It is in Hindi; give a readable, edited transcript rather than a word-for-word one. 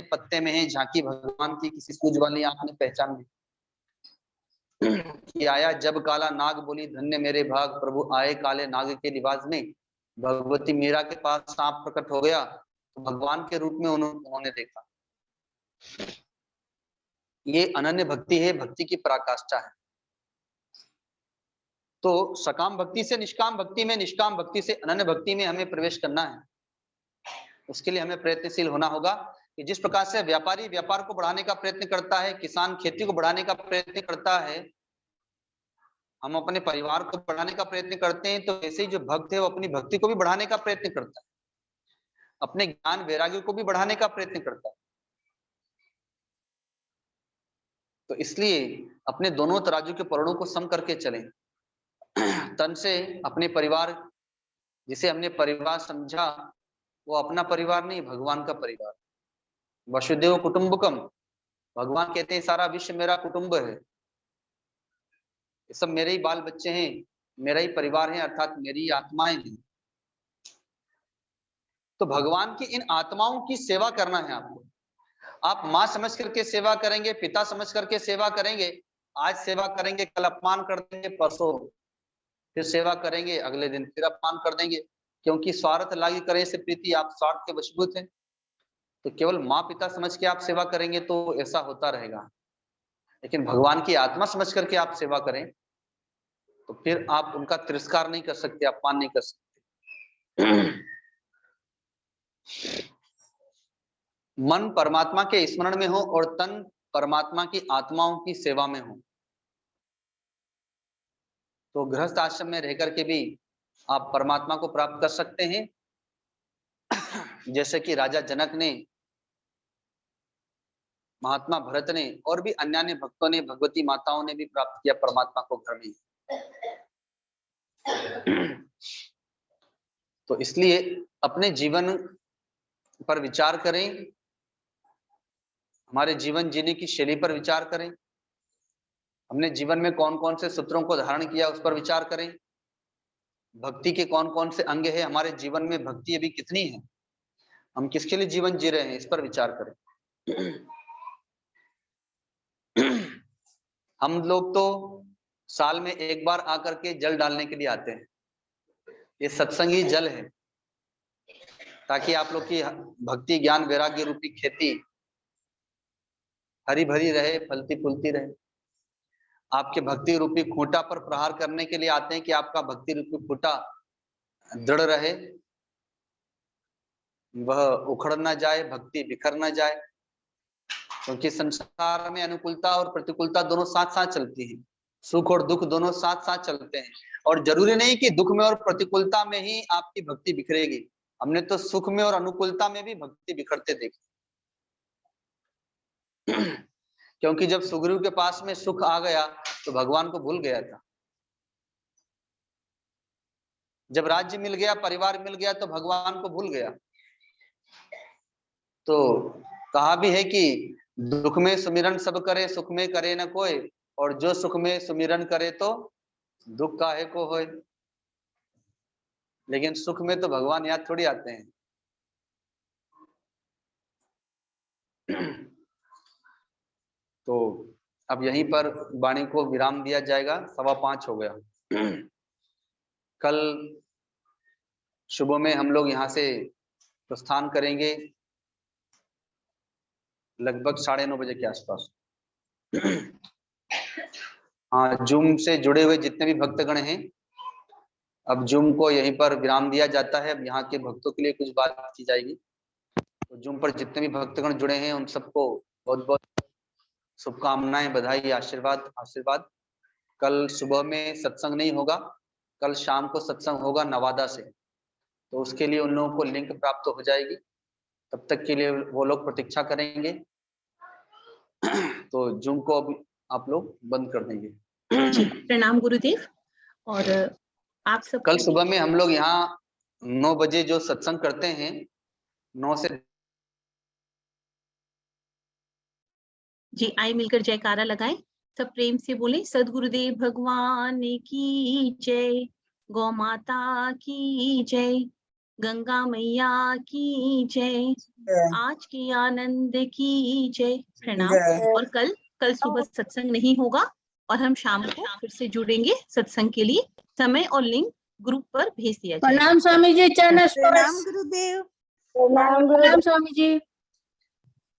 पत्ते पत्ते में है झांकी भगवान की, किसी सूझ वाली आंख ने पहचान ली कि आया जब काला नाग, बोली धन्य मेरे भाग, प्रभु आए काले नाग के लिबास में। भगवती मीरा के पास सांप प्रकट हो गया तो भगवान के रूप में उन्होंने देखा। ये अनन्य भक्ति है, भक्ति की पराकाष्ठा है। तो सकाम भक्ति से निष्काम भक्ति में, निष्काम भक्ति से अनन्य भक्ति में हमें प्रवेश करना है। उसके लिए हमें प्रयत्नशील होना होगा कि जिस प्रकार से व्यापारी व्यापार को बढ़ाने का प्रयत्न करता है, किसान खेती को बढ़ाने का प्रयत्न करता है, हम अपने परिवार को बढ़ाने का प्रयत्न करते हैं, तो ऐसे ही जो भक्त है वो अपनी भक्ति को भी बढ़ाने का प्रयत्न करता है, अपने ज्ञान वैराग्य को भी बढ़ाने का प्रयत्न करता है। तो इसलिए अपने दोनों तराजू के पलड़ों को सम करके चलें। तन से अपने परिवार, जिसे हमने परिवार समझा, वो अपना परिवार नहीं, भगवान का परिवार। वसुदेव कुटुंबकम, भगवान कहते हैं सारा विश्व मेरा कुटुंब है, ये सब मेरे ही बाल बच्चे हैं, मेरा ही परिवार है, अर्थात मेरी आत्माएं हैं। तो भगवान की इन आत्माओं की सेवा करना है आपको। आप माँ समझ करके सेवा करेंगे, पिता समझ करके सेवा करेंगे, आज सेवा करेंगे, कल अपमान कर देंगे, परसों फिर सेवा करेंगे, अगले दिन फिर अपमान कर देंगे, क्योंकि स्वार्थ लागी करे से प्रीति, आप स्वार्थ के वशीभूत हैं। तो केवल माँ पिता समझ के आप सेवा करेंगे तो ऐसा होता रहेगा, लेकिन भगवान की आत्मा समझ करके आप सेवा करें तो फिर आप उनका तिरस्कार नहीं कर सकते, अपमान नहीं कर सकते। मन परमात्मा के स्मरण में हो और तन परमात्मा की आत्माओं की सेवा में हो। तो गृहस्थ आश्रम में रहकर के भी आप परमात्मा को प्राप्त कर सकते हैं, जैसे कि राजा जनक ने, महात्मा भरत ने और भी अन्य भक्तों ने, भगवती माताओं ने भी प्राप्त किया परमात्मा को घर में। तो इसलिए अपने जीवन पर विचार करें, हमारे जीवन जीने की शैली पर विचार करें, हमने जीवन में कौन कौन से सूत्रों को धारण किया उस पर विचार करें, भक्ति के कौन कौन से अंग है हमारे जीवन में, भक्ति अभी कितनी है, हम किसके लिए जीवन जी रहे हैं, इस पर विचार करें। हम लोग तो साल में एक बार आकर के जल डालने के लिए आते हैं, ये सत्संगी जल है, ताकि आप लोग की भक्ति ज्ञान वैराग्य रूपी खेती हरी भरी रहे, फलती फूलती रहे। आपके भक्ति रूपी खूंटा पर प्रहार करने के लिए आते हैं कि आपका भक्ति रूपी खूंटा दृढ़ रहे, वह उखड़ ना जाए, भक्ति बिखर ना जाए, क्योंकि संसार में अनुकूलता और प्रतिकूलता दोनों साथ साथ चलती है, सुख और दुख दोनों साथ साथ चलते हैं, और जरूरी नहीं कि दुख में और प्रतिकूलता में ही आपकी भक्ति बिखरेगी। हमने तो सुख में और अनुकूलता में भी भक्ति बिखरते देखे। क्योंकि जब सुग्रीव के पास में सुख आ गया तो भगवान को भूल गया था, जब राज्य मिल गया, परिवार मिल गया तो भगवान को भूल गया। तो कहा भी है कि दुख में सुमिरन सब करे, सुख में करे न कोई, और जो सुख में सुमिरन करे तो दुख काहे को होए। लेकिन सुख में तो भगवान याद थोड़ी आते हैं। तो अब यहीं पर वाणी को विराम दिया जाएगा, 5:15 हो गया। कल सुबह में हम लोग यहाँ से प्रस्थान करेंगे लगभग 9:30 बजे के आसपास। हाँ, जूम से जुड़े हुए जितने भी भक्तगण हैं, अब जूम को यहीं पर विराम दिया जाता है। अब यहाँ के भक्तों के लिए कुछ बात की जाएगी। तो जूम पर जितने भी भक्तगण जुड़े हैं उन सबको बहुत बहुत शुभकामनाएं, बधाई, आशीर्वाद। कल सुबह में सत्संग नहीं होगा, कल शाम को सत्संग होगा नवादा से, तो उसके लिए उन लोगों को लिंक प्राप्त हो जाएगी, तब तक के लिए वो लोग प्रतीक्षा करेंगे। तो जूम को अभी आप लोग बंद कर देंगे। प्रणाम गुरुदेव। और आप सब कल सुबह में हम लोग यहाँ 9 बजे जो सत्संग करते हैं, 9 से जी, आए मिलकर जयकारा लगाएं, सब प्रेम से बोले सद्गुरुदेव भगवान की जय, गौ माता की जय। गंगा मैया की जय, आज की आनंद की जय। प्रणाम। और कल सुबह सत्संग नहीं होगा और हम शाम को फिर से जुड़ेंगे सत्संग के लिए। समय और लिंक ग्रुप पर भेज दिया जाएगा। प्रणाम स्वामी जी, चरण स्पर्श। प्रणाम गुरुदेव। प्रणाम स्वामी जी।